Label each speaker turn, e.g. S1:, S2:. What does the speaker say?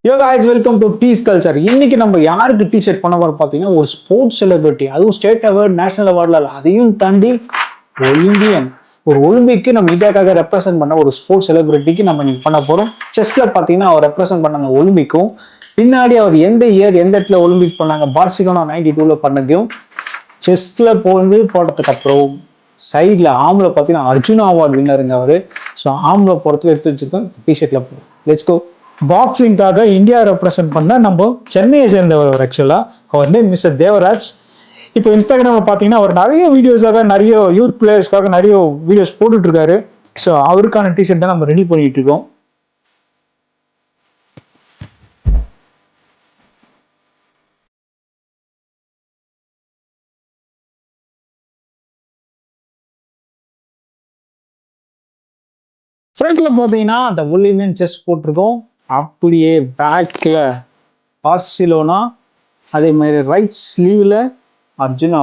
S1: Yo guys, welcome to peace culture. இன்னைக்கு நம்ம யாருக்கு டிஷர்ட் பண்ண போறோம் பார்த்தீங்கன்னா, ஒரு ஸ்போர்ட்ஸ் செலிபிரிட்டி, அதுவும் ஸ்டேட் அவார்ட், நேஷனல் அவார்ட்ல அதையும் தாண்டி ஒலிம்பியன். ஒரு ஒலிம்பிக்கு நம்ம இந்தியாக்காக ரெப்ரசென்ட் பண்ண ஒரு ஸ்போர்ட்ஸ் செலிபிரிட்டிக்கு நம்ம இன்னைக்கு பண்ண போறோம். செஸ்ல பார்த்தீங்கன்னா அவர் ரெப்ரசென்ட் பண்ண அந்த ஒலிம்பிக்கும் பின்னாடி அவர் எந்த இயர் எந்த இடத்துல ஒலிம்பிக் பண்ணாங்க, பார்சிலோனா 92ல பண்ணதையும் செஸ்ல போட்டதுக்கு அப்புறம் சைட்ல ஆம்ல பார்த்தீங்கன்னா அர்ஜுனா அவார்டு வின்னருங்க அவரு. ஸோ ஆம்ல போறதுக்கு எடுத்து வச்சிருக்கோம். டிஷர்ட்ல லெட்ஸ் கோ. பாக்ஸிங்காக இந்தியா ரெப்ரசென்ட் பண்ண நம்ம சென்னையை சேர்ந்தவர். ஆக்சுவலா அவர் நேம் மிஸ்டர் தேவராஜ். இப்போ இன்ஸ்டாகிராம்ல பார்த்தீங்கன்னா அவர் நிறைய வீடியோஸாக நிறைய யூத் பிளேயர்ஸ்க்காக நிறைய வீடியோஸ் போட்டுட்டு இருக்காரு. ஸோ அவருக்கான டிஷர்ட் தான் நம்ம ரெடி பண்ணிட்டு இருக்கோம். ஃப்ரண்ட்ல பார்த்தீங்கன்னா அந்த ஒலிம்பியன் செஸ் போட்டிருக்கோம். அப்படியே பேக்ல பார்சிலோனா, அதே மாதிரி ரைட் ஸ்லீவ்ல அர்ஜுனா